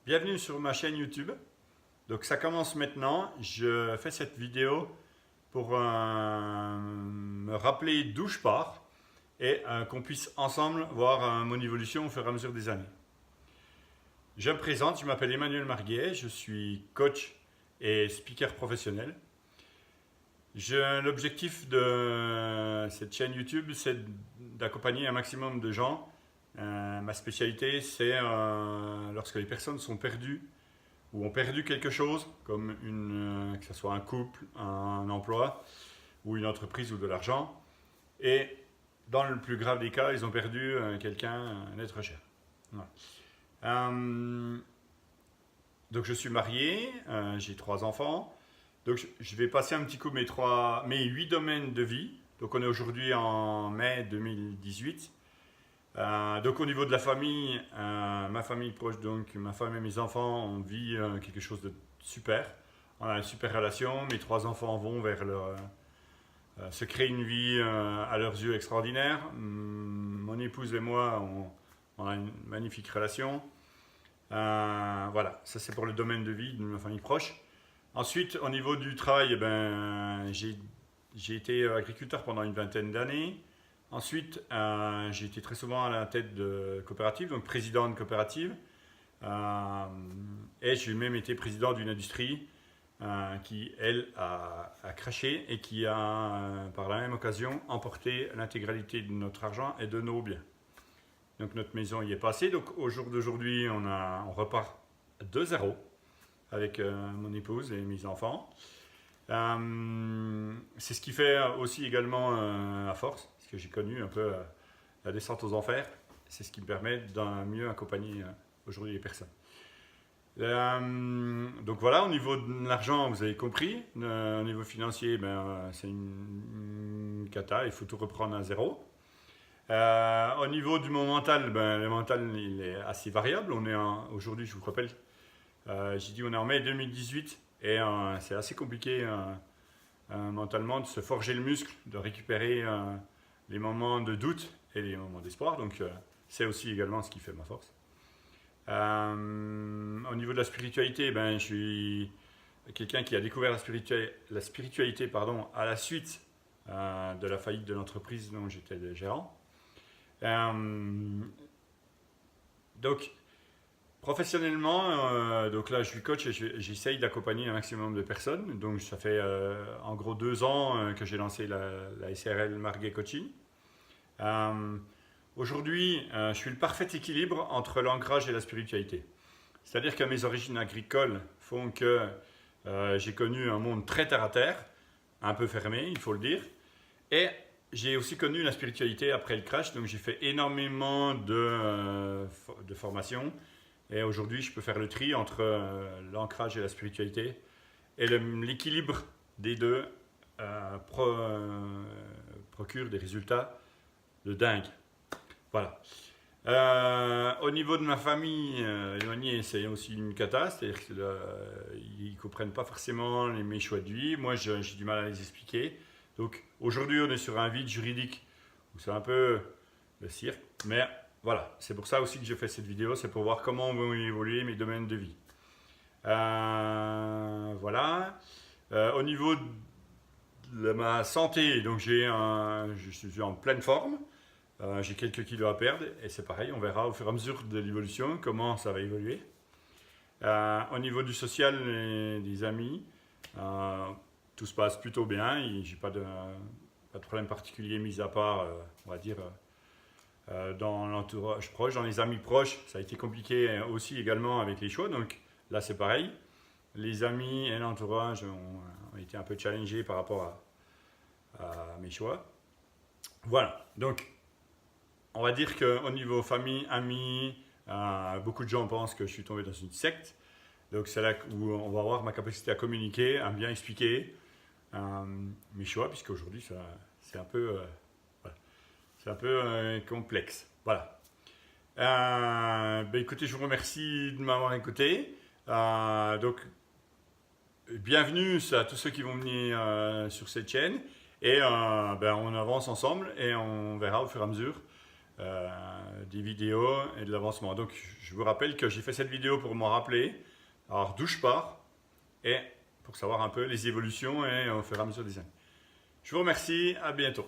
Bienvenue sur ma chaîne YouTube. Donc ça commence maintenant. Je fais cette vidéo pour me rappeler d'où je pars et qu'on puisse ensemble voir mon évolution au fur et à mesure des années. Je me présente, je m'appelle Emmanuel Marguet, je suis coach et speaker professionnel. L'objectif de cette chaîne YouTube, c'est d'accompagner un maximum de gens. Ma spécialité, c'est lorsque les personnes sont perdues ou ont perdu quelque chose, comme que ce soit un couple, un emploi ou une entreprise ou de l'argent. Et dans le plus grave des cas, ils ont perdu quelqu'un, un être cher. Voilà. Donc je suis marié, j'ai 3 enfants. Donc je vais passer un petit coup mes 8 domaines de vie. Donc on est aujourd'hui en mai 2018. Donc au niveau de la famille, ma famille proche, donc ma femme et mes enfants, on vit quelque chose de super. On a une super relation. Mes 3 enfants vont vers se créer une vie à leurs yeux extraordinaire. Mon épouse et moi, on a une magnifique relation. Voilà, ça c'est pour le domaine de vie de ma famille proche. Ensuite, au niveau du travail, j'ai été agriculteur pendant une vingtaine d'années. Ensuite, j'ai été très souvent à la tête de coopérative, donc président de coopérative. Et j'ai même été président d'une industrie qui, elle, a craché et qui a, par la même occasion, emporté l'intégralité de notre argent et de nos biens. Donc notre maison y est passée. Donc au jour d'aujourd'hui, on repart de zéro avec mon épouse et mes enfants. C'est ce qui fait aussi également la force, parce que j'ai connu un peu la descente aux enfers. C'est ce qui me permet de mieux accompagner aujourd'hui les personnes. Donc voilà, au niveau de l'argent, vous avez compris. Au niveau financier, c'est une cata, il faut tout reprendre à zéro. Au niveau du mental, le mental il est assez variable. Aujourd'hui, je vous rappelle, j'ai dit on est en mai 2018 et c'est assez compliqué mentalement de se forger le muscle, de récupérer les moments de doute et les moments d'espoir. Donc c'est aussi également ce qui fait ma force. Au niveau de la spiritualité, je suis quelqu'un qui a découvert la spiritualité à la suite de la faillite de l'entreprise dont j'étais le gérant. Donc professionnellement, donc là je suis coach et j'essaye d'accompagner un maximum de personnes. Donc ça fait en gros 2 ans que j'ai lancé la SRL Marguet Coaching. Aujourd'hui, je suis le parfait équilibre entre l'ancrage et la spiritualité. C'est-à-dire que mes origines agricoles font que j'ai connu un monde très terre à terre, un peu fermé, il faut le dire. Et j'ai aussi connu la spiritualité après le crash, donc j'ai fait énormément de formations. Et aujourd'hui, je peux faire le tri entre l'ancrage et la spiritualité. Et l'équilibre des deux procure des résultats de dingue. Voilà. Au niveau de ma famille éloignée, c'est aussi une cata. C'est-à-dire qu'ils ne comprennent pas forcément mes choix de vie. Moi, j'ai du mal à les expliquer. Donc aujourd'hui, on est sur un vide juridique où c'est un peu le cirque. Mais voilà, c'est pour ça aussi que je fais cette vidéo, c'est pour voir comment vont évoluer mes domaines de vie. Voilà. Au niveau de ma santé, donc je suis en pleine forme. J'ai quelques kilos à perdre et c'est pareil, on verra au fur et à mesure de l'évolution comment ça va évoluer. Au niveau du social et des amis, tout se passe plutôt bien. J'ai pas de problème particulier mis à part, on va dire, dans l'entourage proche, dans les amis proches. Ça a été compliqué aussi également avec les choix. Donc là, c'est pareil. Les amis et l'entourage ont été un peu challengés par rapport à mes choix. Voilà. Donc, on va dire qu'au niveau famille, amis, beaucoup de gens pensent que je suis tombé dans une secte. Donc c'est là où on va voir ma capacité à communiquer, à bien expliquer mes choix, puisque aujourd'hui c'est un peu, complexe. Voilà. Écoutez, je vous remercie de m'avoir écouté. Donc bienvenue à tous ceux qui vont venir sur cette chaîne. Et on avance ensemble et on verra au fur et à mesure des vidéos et de l'avancement. Donc je vous rappelle que j'ai fait cette vidéo pour m'en rappeler, alors d'où je pars, et pour savoir un peu les évolutions et au fur et à mesure des années. Je vous remercie, à bientôt.